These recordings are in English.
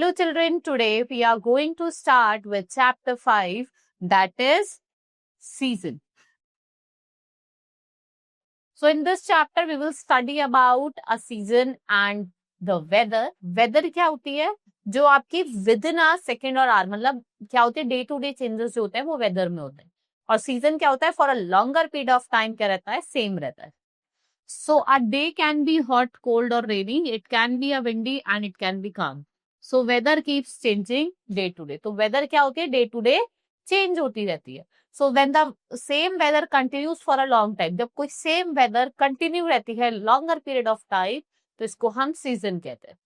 Hello children, today we are going to start with chapter 5, that is season. So in this chapter we will study about a season and the weather. Weather क्या होती है? जो आपकी within a second और hour, मतलब क्या होती है, डे टू डे चेंजेस जो होते हैं वो वेदर में होते हैं. और सीजन क्या होता है? For a longer period of time क्या रहता है? सेम रहता है. So a day can be hot, cold or rainy. It can be a windy and it can be calm. So weather keeps changing day to day. तो weather क्या होती है? Day to day change होती रहती है. So when the same weather continues for a long time, जब कोई same weather continue रहती है longer period of time, तो इसको हम season कहते हैं.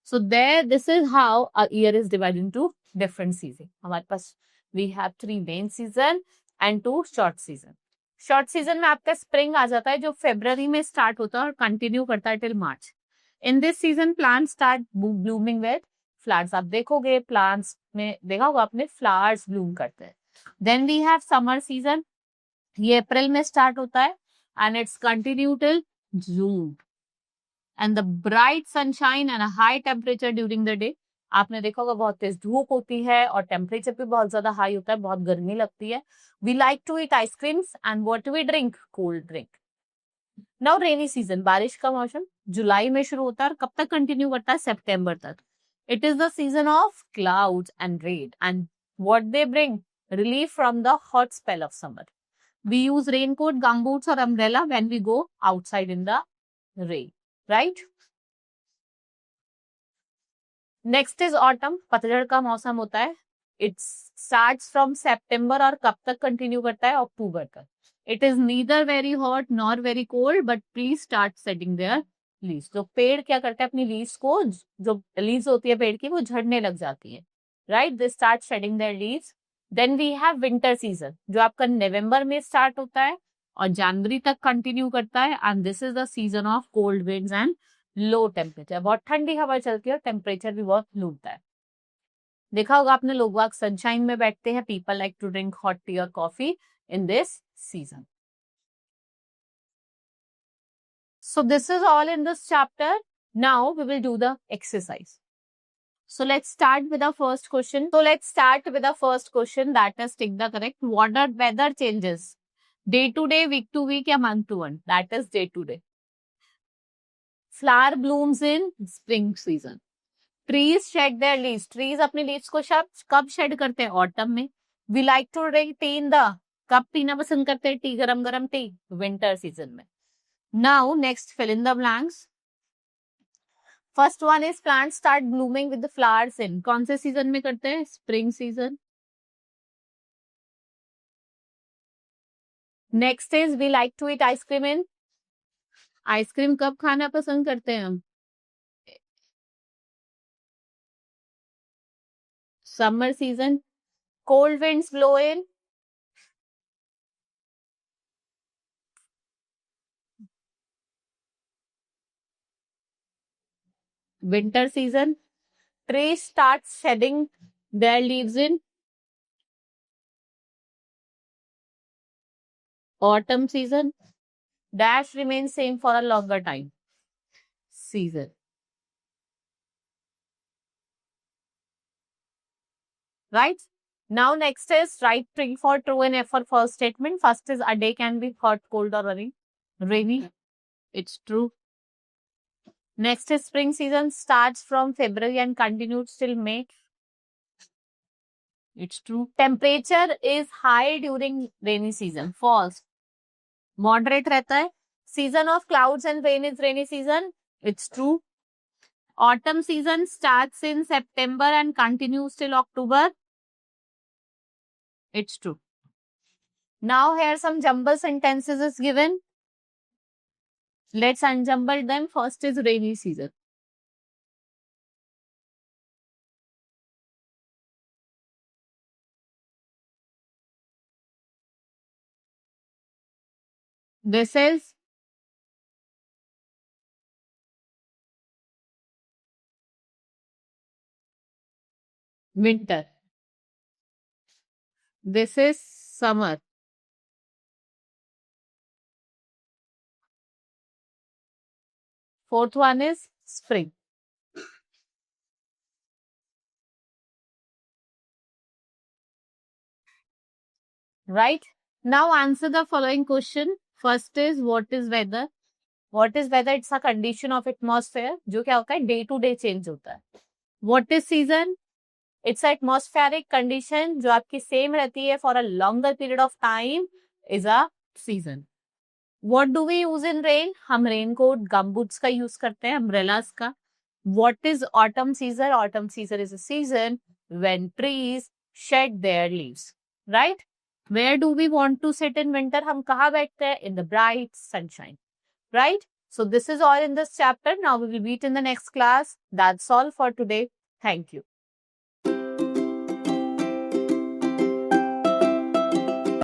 So this is how a year is divided into different seasons. हमारे पास we have 3 main season and 2 short season. Short season में आपका स्प्रिंग आ जाता है जो फरवरी में स्टार्ट होता है और कंटिन्यू करता है till March. In this season plant start blooming with flowers. आप देखोगे प्लांट्स में देखा होगा आपने फ्लावर्स ब्लूम करते हैं. Then we have summer season. ये अप्रैल में स्टार्ट होता है and it's continue till June. And the bright sunshine and high temperature during the day. आपने देखा होगा बहुत तेज धूप होती है और टेम्परेचर भी बहुत ज्यादा हाई होता है, बहुत गर्मी लगती है. We like to eat ice creams and what we drink? Cold drink. Now rainy season, बारिश का मौसम जुलाई में शुरू होता है और कब तक कंटिन्यू करता है? सितंबर तक. It is the season of clouds and rain and what they bring? Relief from the hot spell of summer. We use raincoat, gumboots और umbrella when we go outside in the rain, right? Next is autumn. पतझड़ का मौसम होता है. It starts from September और कब तक continue करता है? अक्टूबर तक. It is neither very hot nor very cold but trees start setting there leaves. जो पेड़ क्या करते हैं? अपनी लीव्स को, जो लीव्स होती है पेड़ की, वो झड़ने लग जाती है, right? They start shedding their leaves. Then we have winter season जो आपका नवंबर में स्टार्ट होता है और जनवरी तक कंटिन्यू करता है and this is the season of cold winds and low temperature. बहुत ठंडी हवा चलती है और टेम्परेचर भी बहुत लो होता है. देखा होगा आपने, लोग वाग सनशाइन में बैठते हैं. People like to drink hot tea और coffee in this season. So this is all in this chapter. Now we will do the exercise. So let's start with the first question. That is tick the correct. What are weather changes? Day to day, week to week, या month to month? That is day to day. Flower blooms in spring season. Trees shed their leaves. Trees अपने leaves को कब shed करते हैं? Autumn में. We like to drink tea in the. कब पीना पसंद करते हैं टी? गरम गरम टी? Winter season में. Now next fill in the blanks. First one is plants start blooming with the flowers in. कौन से season में करते हैं? Spring season. Next is we like to eat ice cream in. Ice cream कब खाना पसंद करते हैं हम? Summer season. Cold winds blow in. Winter season. Trees start shedding their leaves in. Autumn season. Dash remains same for a longer time. Season. Right? Now next is write tree for true and F for false statement. First is a day can be hot, cold or rainy. It's true. Next is spring season starts from February and continues till May. It's true. Temperature is high during rainy season. False. Moderate रहता है. Season of clouds and rain is rainy season. It's true. Autumn season starts in September and continues till October. It's true. Now here some jumble sentences is given. Let's unjumble them. First is rainy season. This is winter. This is summer. Fourth one is spring. right? Now answer the following question. First is what is weather? What is weather? It's a condition of atmosphere जो क्या होता है day to day change होता है. What is season? It's an atmospheric condition जो आपकी same रहती है for a longer period of time is a season. What do we use in rain? हम raincoat, gumboots का use करते हैं, umbrellas का. What is autumn season? Autumn season is a season when trees shed their leaves, right? Where do we want to sit in winter? हम कहाँ बैठते हैं? In the bright sunshine, right? So this is all in this chapter. Now we will meet in the next class. That's all for today. Thank you.